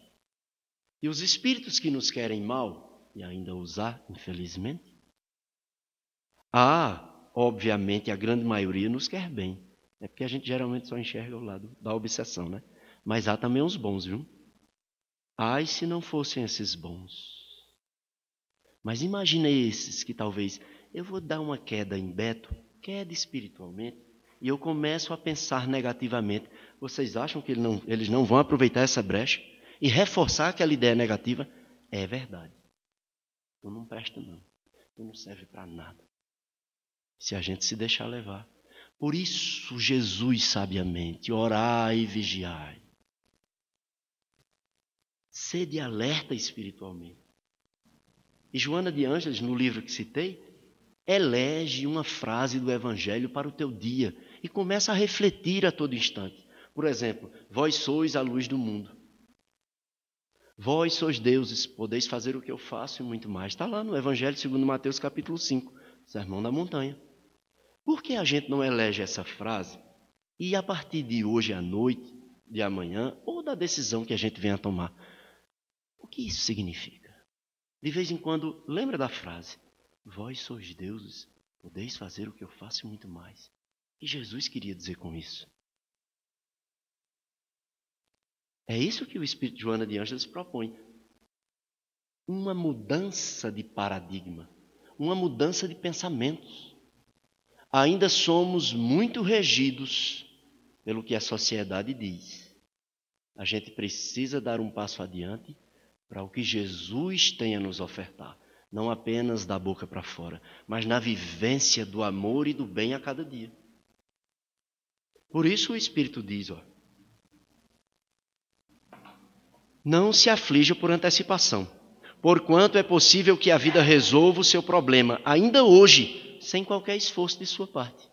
E os espíritos que nos querem mal, e ainda usar, infelizmente? Obviamente, a grande maioria nos quer bem. É porque a gente geralmente só enxerga o lado da obsessão, né? Mas há também os bons, viu? Ai, se não fossem esses bons. Mas imagina esses que talvez eu vou dar uma queda em Beto, queda espiritualmente, e eu começo a pensar negativamente. Vocês acham que eles não vão aproveitar essa brecha e reforçar aquela ideia negativa? É verdade. Tu não presta não. Tu não serve para nada. Se a gente se deixar levar. Por isso Jesus sabiamente, orai e vigiai. Sede alerta espiritualmente. E Joana de Ângeles, no livro que citei, elege uma frase do Evangelho para o teu dia e começa a refletir a todo instante. Por exemplo, vós sois a luz do mundo. Vós sois deuses, podeis fazer o que eu faço e muito mais. Está lá no Evangelho segundo Mateus capítulo 5, Sermão da Montanha. Por que a gente não elege essa frase e a partir de hoje à noite, de amanhã, ou da decisão que a gente venha a tomar, o que isso significa? De vez em quando, lembra da frase, vós sois deuses, podeis fazer o que eu faço e muito mais. O que Jesus queria dizer com isso? É isso que o Espírito de Joana de Ângeles propõe. Uma mudança de paradigma, uma mudança de pensamentos. Ainda somos muito regidos pelo que a sociedade diz. A gente precisa dar um passo adiante para o que Jesus tem a nos ofertar. Não apenas da boca para fora, mas na vivência do amor e do bem a cada dia. Por isso o Espírito diz, não se aflija por antecipação, porquanto é possível que a vida resolva o seu problema, ainda hoje, sem qualquer esforço de sua parte.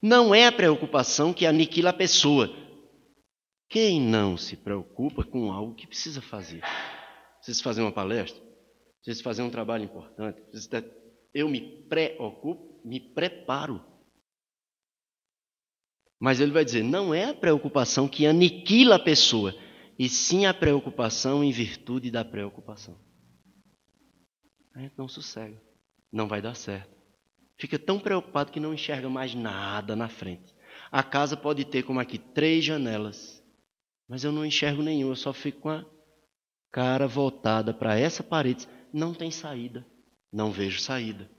Não é a preocupação que aniquila a pessoa. Quem não se preocupa com algo que precisa fazer? Precisa fazer uma palestra? Precisa fazer um trabalho importante? Eu me preocupo, me preparo. Mas ele vai dizer, não é a preocupação que aniquila a pessoa, e sim a preocupação em virtude da preocupação. A gente não sossega, não vai dar certo. Fica tão preocupado que não enxerga mais nada na frente. A casa pode ter, como aqui, 3 janelas, mas eu não enxergo nenhuma, eu só fico com a cara voltada para essa parede. Não tem saída, não vejo saída.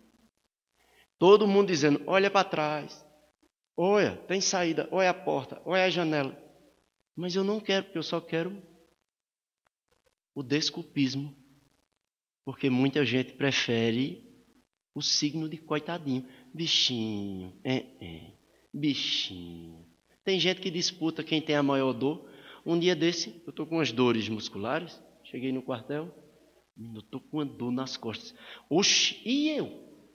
Todo mundo dizendo, olha para trás, olha, tem saída, olha a porta, olha a janela. Mas eu não quero, porque eu só quero o desculpismo. Porque muita gente prefere o signo de coitadinho. Bichinho, bichinho. Tem gente que disputa quem tem a maior dor. Um dia desse, eu estou com umas dores musculares. Cheguei no quartel, eu estou com uma dor nas costas. Oxi, e eu?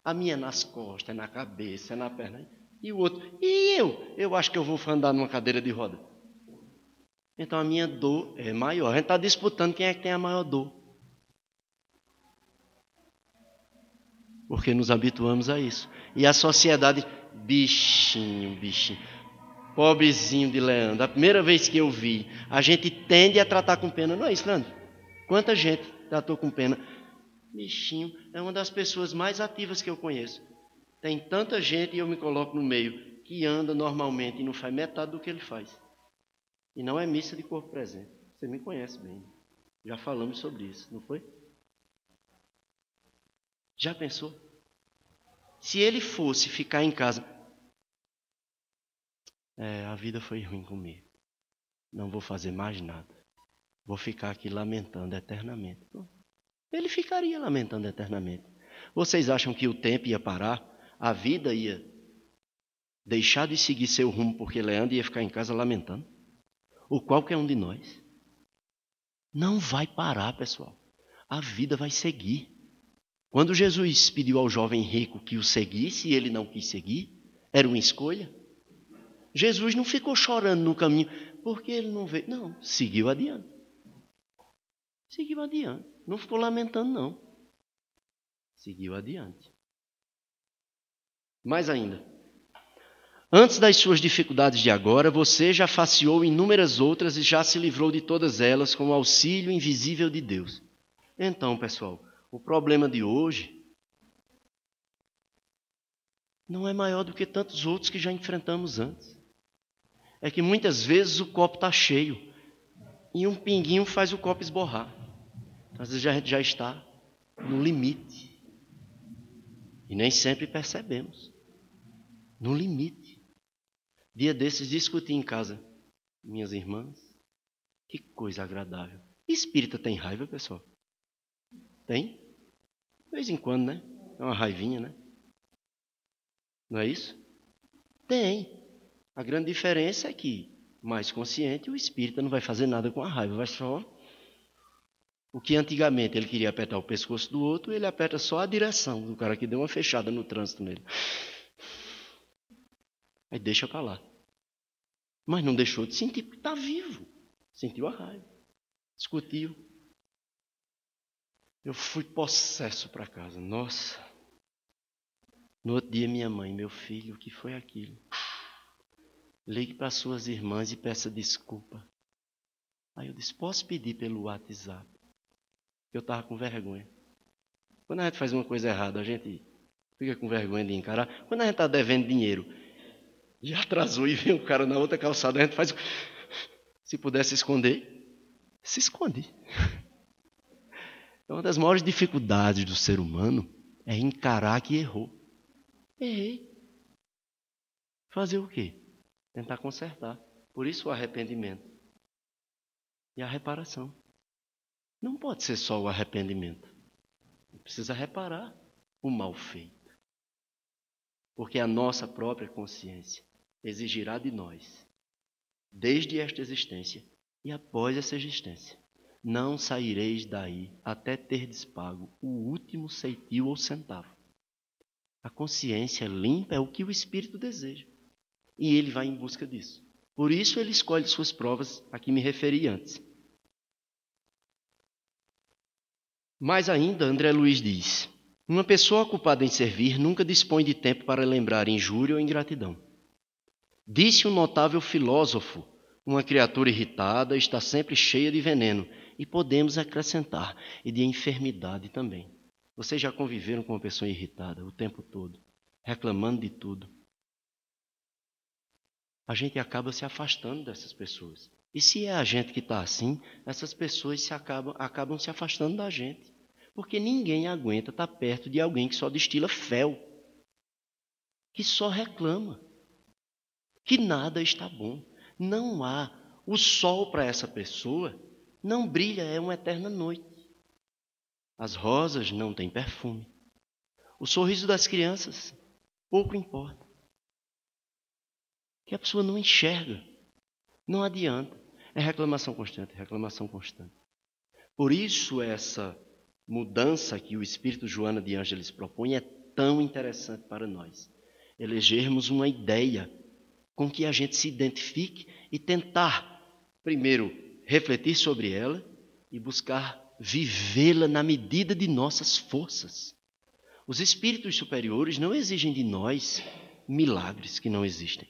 A minha nas costas, na cabeça, na perna. E o outro, e eu? Eu acho que eu vou andar numa cadeira de roda. Então a minha dor é maior. A gente está disputando quem é que tem a maior dor. Porque nos habituamos a isso. E a sociedade, bichinho. Pobrezinho de Leandro. A primeira vez que eu vi, a gente tende a tratar com pena. Não é isso, Leandro? Quanta gente tratou com pena? Bichinho é uma das pessoas mais ativas que eu conheço. Tem tanta gente, e eu me coloco no meio, que anda normalmente e não faz metade do que ele faz. E não é missa de corpo presente. Você me conhece bem. Já falamos sobre isso, não foi? Já pensou? Se ele fosse ficar em casa, a vida foi ruim comigo. Não vou fazer mais nada. Vou ficar aqui lamentando eternamente. Ele ficaria lamentando eternamente. Vocês acham que o tempo ia parar? A vida ia deixar de seguir seu rumo porque Leandro ia ficar em casa lamentando? Ou qualquer um de nós? Não vai parar, pessoal. A vida vai seguir. Quando Jesus pediu ao jovem rico que o seguisse e ele não quis seguir, era uma escolha. Jesus não ficou chorando no caminho porque ele não veio. Não, seguiu adiante. Seguiu adiante. Não ficou lamentando, não. Seguiu adiante. Mais ainda. Antes das suas dificuldades de agora, você já faceou inúmeras outras e já se livrou de todas elas com o auxílio invisível de Deus. Então, pessoal, o problema de hoje não é maior do que tantos outros que já enfrentamos antes. É que muitas vezes o copo está cheio e um pinguinho faz o copo esborrar. Às vezes a gente já está no limite e nem sempre percebemos. No limite. Dia desses discuti em casa, minhas irmãs, que coisa agradável. Espírita tem raiva, pessoal? Tem? De vez em quando, né? É uma raivinha, né? Não é isso? Tem. A grande diferença é que, mais consciente, o espírita não vai fazer nada com a raiva, vai só... O que antigamente ele queria apertar o pescoço do outro, ele aperta só a direção do cara que deu uma fechada no trânsito nele. Aí deixa pra lá. Mas não deixou de sentir, porque está vivo. Sentiu a raiva. Discutiu. Eu fui possesso para casa. Nossa. No outro dia, minha mãe, meu filho, o que foi aquilo? Ligue para suas irmãs e peça desculpa. Aí eu disse, posso pedir pelo WhatsApp? Eu estava com vergonha. Quando a gente faz uma coisa errada, a gente fica com vergonha de encarar. Quando a gente está devendo dinheiro, já atrasou e vem o cara na outra calçada, a gente faz... Se pudesse esconder, se esconde. Uma das maiores dificuldades do ser humano é encarar que errou. Errei. Fazer o quê? Tentar consertar. Por isso o arrependimento. E a reparação. Não pode ser só o arrependimento. Precisa reparar o mal feito. Porque a nossa própria consciência exigirá de nós, desde esta existência e após essa existência, não saireis daí até terdes pago o último ceitil ou centavo. A consciência limpa é o que o Espírito deseja. E ele vai em busca disso. Por isso ele escolhe suas provas a que me referi antes. Mais ainda, André Luiz diz, uma pessoa ocupada em servir nunca dispõe de tempo para lembrar injúria ou ingratidão. Disse um notável filósofo, uma criatura irritada está sempre cheia de veneno, e podemos acrescentar, e de enfermidade também. Vocês já conviveram com uma pessoa irritada o tempo todo, reclamando de tudo? A gente acaba se afastando dessas pessoas. E se é a gente que está assim, essas pessoas acabam se afastando da gente. Porque ninguém aguenta estar perto de alguém que só destila fel, que só reclama, que nada está bom. Não há. O sol para essa pessoa não brilha, é uma eterna noite. As rosas não têm perfume. O sorriso das crianças pouco importa. Que a pessoa não enxerga. Não adianta. É reclamação constante, reclamação constante. Por isso essa mudança que o Espírito Joana de Ângeles propõe é tão interessante para nós. Elegermos uma ideia com que a gente se identifique e tentar, primeiro, refletir sobre ela e buscar vivê-la na medida de nossas forças. Os espíritos superiores não exigem de nós milagres que não existem.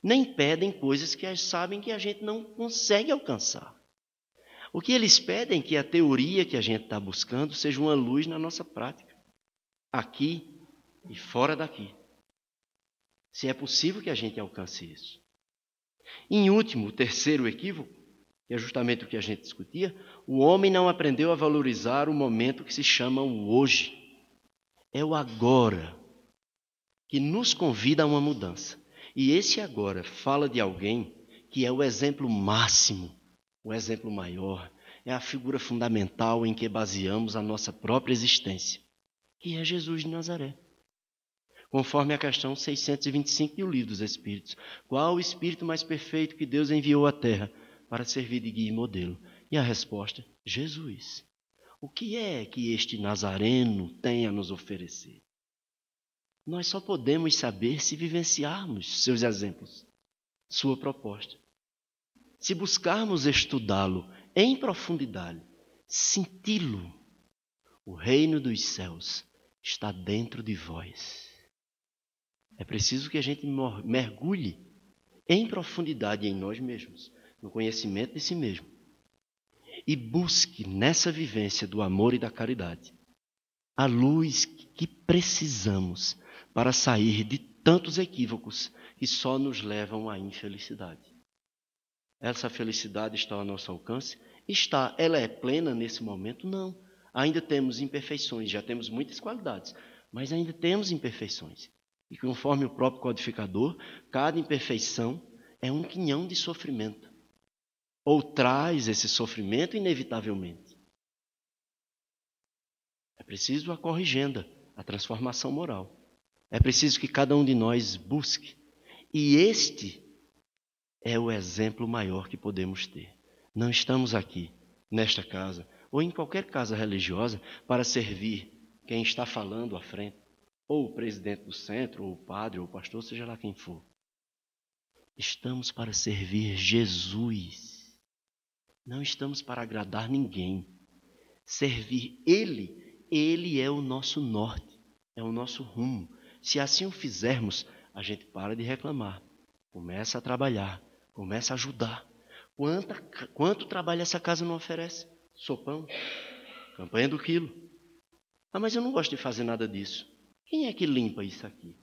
Nem pedem coisas que eles sabem que a gente não consegue alcançar. O que eles pedem é que a teoria que a gente está buscando seja uma luz na nossa prática, aqui e fora daqui. Se é possível que a gente alcance isso. Em último, o terceiro equívoco, que é justamente o que a gente discutia, o homem não aprendeu a valorizar o momento que se chama o hoje. É o agora que nos convida a uma mudança. E esse agora fala de alguém que é o exemplo máximo, o exemplo maior, é a figura fundamental em que baseamos a nossa própria existência, que é Jesus de Nazaré. Conforme a questão 625 do Livro dos Espíritos, qual o Espírito mais perfeito que Deus enviou à Terra para servir de guia e modelo? E a resposta, Jesus. O que é que este Nazareno tem a nos oferecer? Nós só podemos saber se vivenciarmos seus exemplos, sua proposta. Se buscarmos estudá-lo em profundidade, senti-lo, o reino dos céus está dentro de vós. É preciso que a gente mergulhe em profundidade em nós mesmos, no conhecimento de si mesmo, e busque nessa vivência do amor e da caridade a luz que precisamos para sair de tantos equívocos que só nos levam à infelicidade. Essa felicidade está ao nosso alcance? Está. Ela é plena nesse momento? Não. Ainda temos imperfeições, já temos muitas qualidades, mas ainda temos imperfeições. E conforme o próprio codificador, cada imperfeição é um quinhão de sofrimento. Ou traz esse sofrimento inevitavelmente. É preciso a corrigenda, a transformação moral. É preciso que cada um de nós busque. E este é o exemplo maior que podemos ter. Não estamos aqui, nesta casa, ou em qualquer casa religiosa, para servir quem está falando à frente, ou o presidente do centro, ou o padre, ou o pastor, seja lá quem for. Estamos para servir Jesus. Não estamos para agradar ninguém. Servir Ele é o nosso norte, é o nosso rumo. Se assim o fizermos, a gente para de reclamar, começa a trabalhar, começa a ajudar. Quanto trabalho essa casa não oferece? Sopão, campanha do quilo. Ah, mas eu não gosto de fazer nada disso. Quem é que limpa isso aqui?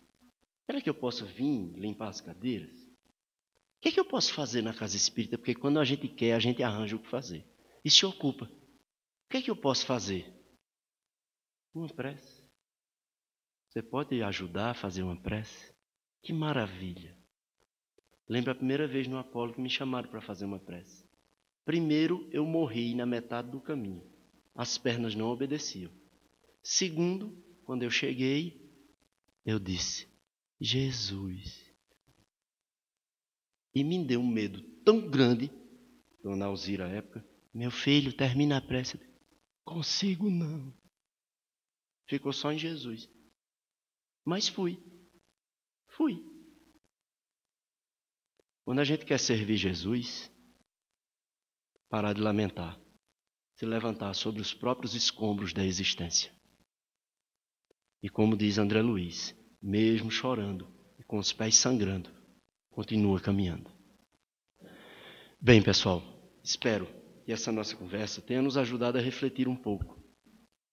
Será que eu posso vir limpar as cadeiras? O que é que eu posso fazer na casa espírita? Porque quando a gente quer, a gente arranja o que fazer. E se ocupa. O que é que eu posso fazer? Uma prece. Você pode ajudar a fazer uma prece? Que maravilha! Lembro a primeira vez no Apolo que me chamaram para fazer uma prece. Primeiro, eu morri na metade do caminho. As pernas não obedeciam. Segundo, quando eu cheguei, eu disse, Jesus. E me deu um medo tão grande, Dona Alzira à época, meu filho, termina a prece. Consigo não. Ficou só em Jesus. Mas fui. Quando a gente quer servir Jesus, parar de lamentar, se levantar sobre os próprios escombros da existência. E como diz André Luiz, mesmo chorando e com os pés sangrando, continua caminhando. Bem, pessoal, espero que essa nossa conversa tenha nos ajudado a refletir um pouco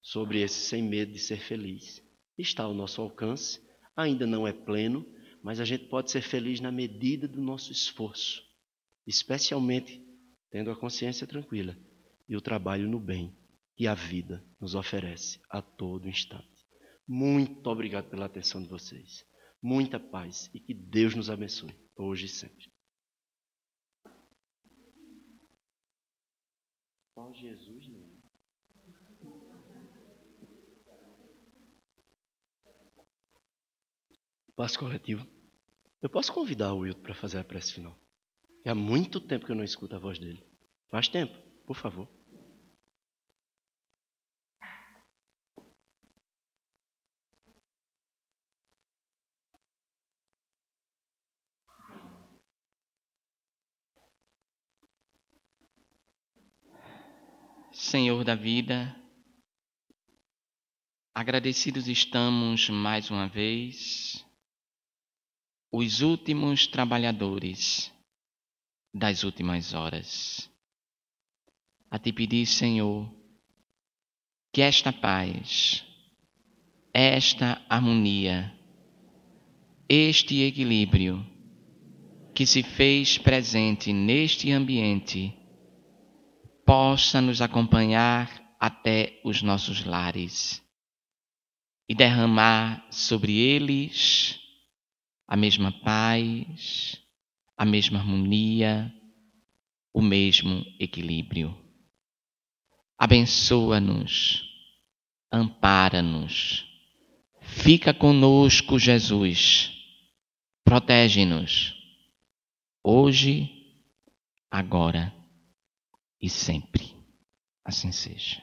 sobre esse sem medo de ser feliz. Está ao nosso alcance, ainda não é pleno, mas a gente pode ser feliz na medida do nosso esforço, especialmente tendo a consciência tranquila e o trabalho no bem que a vida nos oferece a todo instante. Muito obrigado pela atenção de vocês. Muita paz e que Deus nos abençoe, hoje e sempre. Só Jesus não. Passo coletivo. Eu posso convidar o Wilton para fazer a prece final. Há muito tempo que eu não escuto a voz dele. Faz tempo, por favor. Senhor da vida, agradecidos estamos mais uma vez, os últimos trabalhadores das últimas horas. A te pedir, Senhor, que esta paz, esta harmonia, este equilíbrio que se fez presente neste ambiente possa nos acompanhar até os nossos lares. e derramar sobre eles a mesma paz, a mesma harmonia, o mesmo equilíbrio. Abençoa-nos, ampara-nos, fica conosco, Jesus, protege-nos, hoje, agora e sempre. Assim seja.